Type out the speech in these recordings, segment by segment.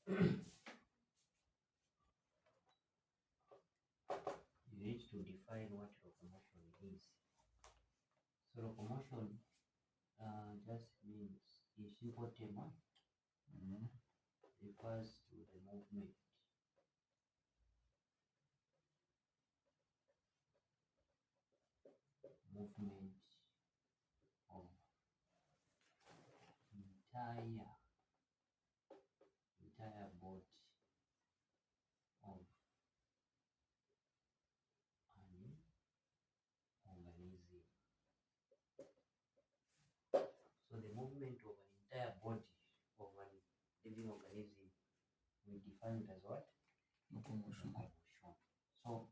you need to define what locomotion is. So locomotion just means in simple term refers to the movement of entire body of an organism. So the movement of an entire body of an living organism, we define it as what? Locomotion. So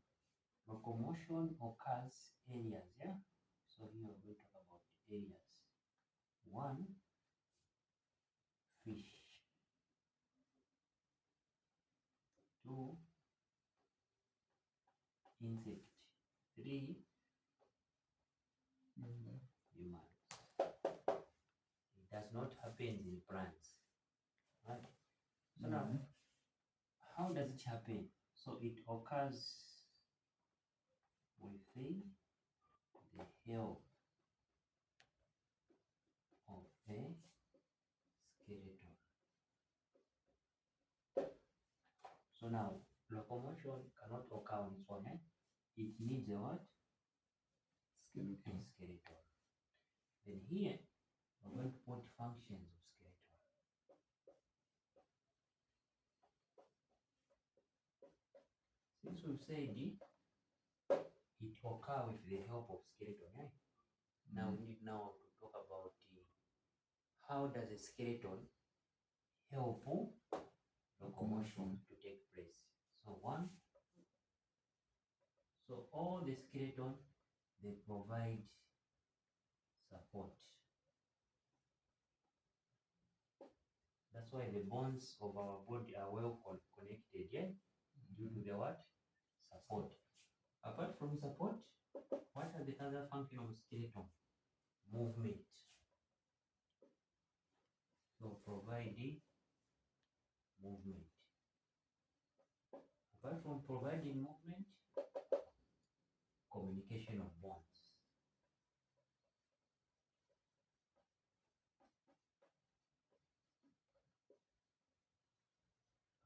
locomotion occurs areas, yeah? So here we're going to talk about areas. One, fish. Two, insect. Three, humans. It does not happen in plants, right? So now, how does it happen? So it occurs within the help of a skeleton. So now, locomotion cannot occur on its own. It needs a what? Skeleton. A skeleton. Then here, we're going to put functions of skeleton. Since we've said it occurs with the help of skeleton, right? Now we need now to talk about how does a skeleton help locomotion to take place. So one, so all the skeleton, they provide support. That's why the bones of our body are well connected, yeah? Due to the what? Support. Apart from support, what are the other functions of skeleton? Movement. So providing movement. Apart from providing movement, communication of bonds.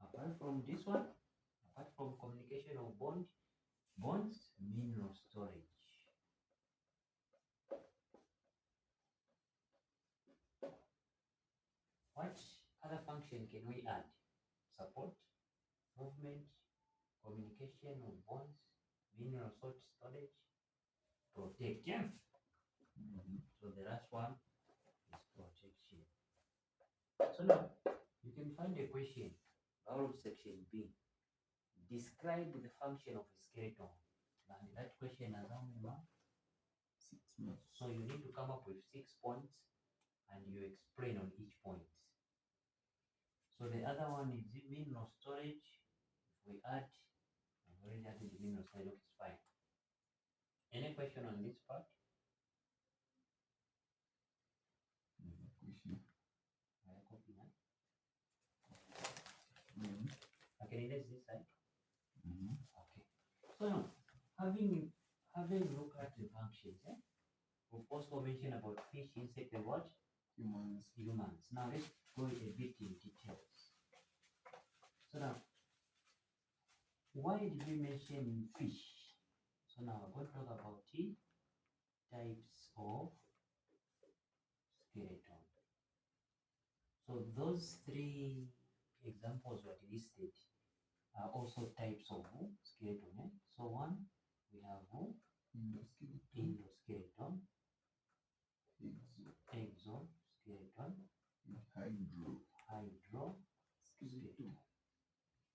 Apart from this one, apart from communication of bonds, mineral storage. What other function can we add? Support, movement, communication of bonds, mineral salt storage, protect. Yeah? So the last one is protection. So now you can find a question out of section B. Describe the function of a skeleton. And that question has how many marks? 6 marks. So you need to come up with 6 points and you explain on each point. So the other one is mineral storage. If we add, I've already added the mineral storage, okay, it's fine. Any question on this part? Question. I copy now. Okay, let's this side. Okay. So now, having looked at the functions, we've also mentioned about fish, insect, and what? Humans. Now let's go a bit in details. So now, why did we mention fish? So now we're going to talk about the types of skeleton. So those 3 examples were listed are also types of skeleton. So one, we have endoskeleton, exoskeleton, hydroskeleton.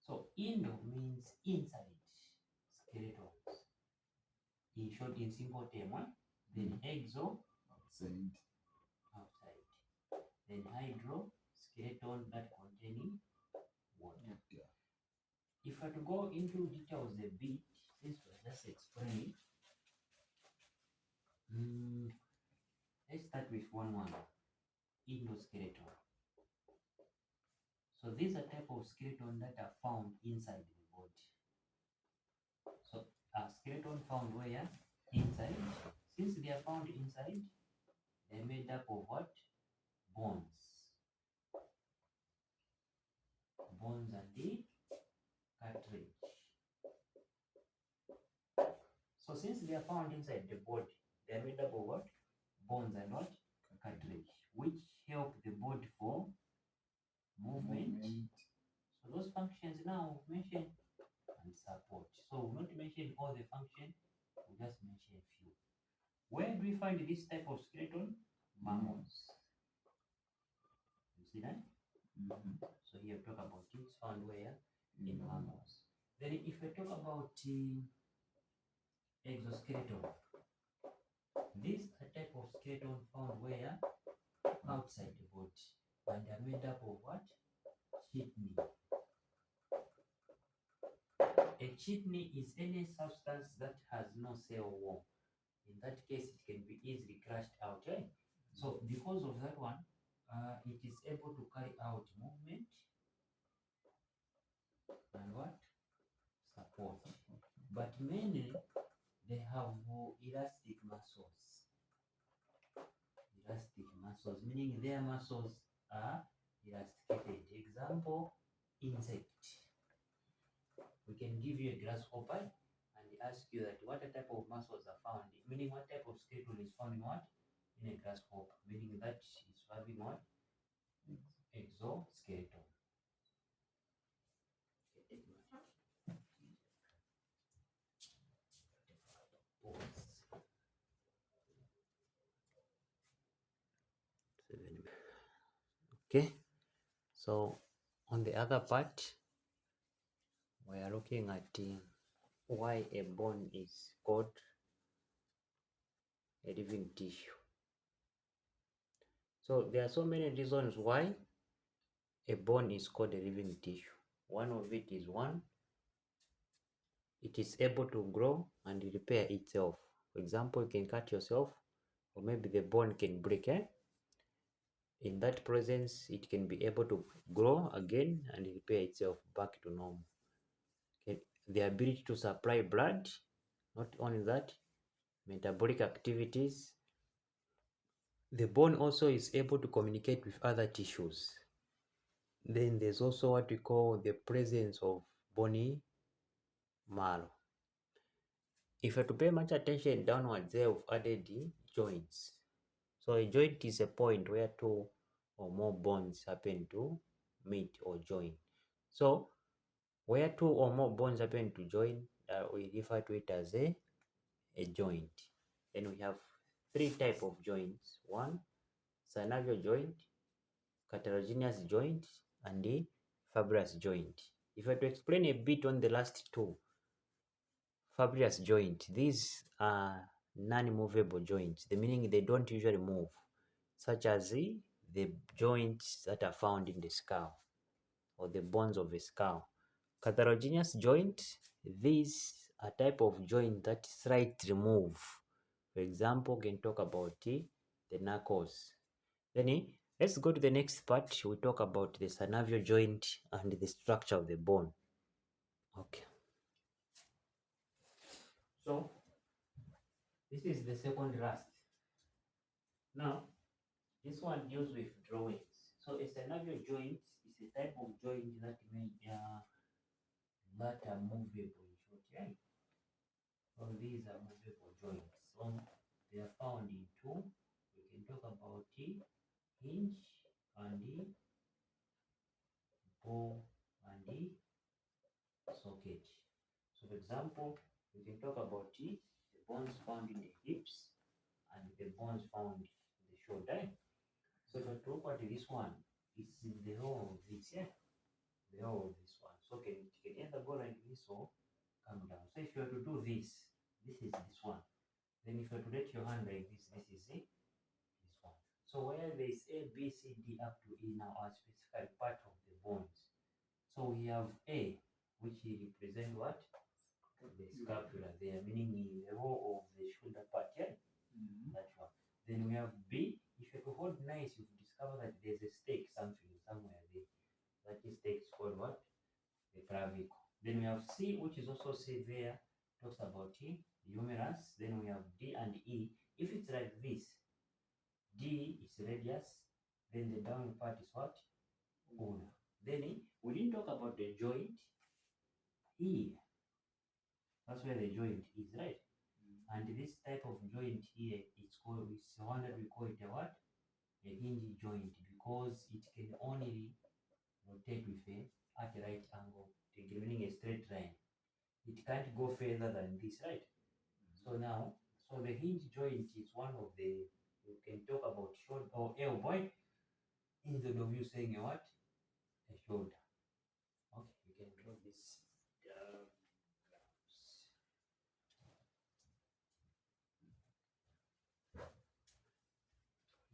So endo means inside skeletons. In short, in simple term, then exo outside. Then hydroskeleton that containing water. If I to go into details a bit, since we're just explaining, let's start with one endoskeleton. So these are type of skeleton that are found inside the body. So a skeleton found where? Inside. Since they are found inside, they're made up of what? Bones. Bones and the cartilage. So since they are found inside the body, they are made up of what? Bones and what? Cartilage, which help the body for movement. So those functions now mention and support. So we'll not mention all the functions, we'll just mention a few. Where do we find this type of skeleton? Mammals. You see that? So here we talk about it's found where? In mammals. Then if we talk about exoskeleton, these are type of skeleton found where? Outside the body. And they're made up of what? Kidney. A kidney is any substance that has no cell wall. In that case, it can be easily crushed out. Eh? So because of that one, it is able to carry out movement and what? Support. But mainly, they have elastic muscles. Elastic muscles, meaning their muscles are elasticated. Example, insect. We can give you a grasshopper and ask you that what type of muscles are found, meaning what type of skeleton is found in what? In a grasshopper, meaning that is having what? Exoskeleton. Okay, so on the other part, we are looking at why a bone is called a living tissue. So there are so many reasons why a bone is called a living tissue. One of it is it is able to grow and repair itself. For example, you can cut yourself, or maybe the bone can break. In that presence, it can be able to grow again and repair itself back to normal. Okay. The ability to supply blood, not only that, metabolic activities. The bone also is able to communicate with other tissues. Then there's also what we call the presence of bony marrow. If you have to pay much attention downwards there, we've added the joints. So a joint is a point where two or more bones happen to meet or join. So where two or more bones happen to join, we refer to it as a joint. Then we have three types of joints. One, synovial joint, cartilaginous joint, and the fibrous joint. If I to explain a bit on the last two, fibrous joint, these are non-movable joints, the meaning they don't usually move, such as the joints that are found in the skull or the bones of the skull. Cartilaginous joint, these are type of joint that slightly move. For example, we can talk about the knuckles. Then let's go to the next part. We talk about the synovial joint and the structure of the bone. Okay. So this is the second last. Now, this one deals with drawings. So a synovial joint is a type of joint that are movable in short, right? So these are movable joints. So they are found in two. We can talk about the hinge and the ball and the socket. So for example, we can talk about the bones found in the hips and the bones found in the shoulder. So if I talk about this one, it's in the whole of this, yeah? The whole of this one. So it can either go like this or come down. So if you were to do this, this is this one. Then if you were to let your hand like this, this is it, this one. So where there is A, B, C, D up to E now are specified part of the bones. So we have A, which represent what? The scapula there, meaning the whole of the shoulder part, yeah? That one. Then we have B. If you hold nice, you discover that there's a stake somewhere there. That is text called what? The clavicle. Then we have C, which is also C there, talks about the humerus. Then we have D and E. If it's like this, D is radius, then the down part is what? Ulna. Then we didn't talk about the joint here. That's where the joint is, right? And this type of joint here, it's one that we call it a what? A hinge joint, because it can only rotate with at the right angle, giving a straight line. It can't go further than this, right? So now, so the hinge joint is one of the, you can talk about shoulder or elbow instead of you saying a what? A shoulder. Okay, you can draw this diagrams.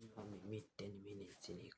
You only meet 10 minutes in a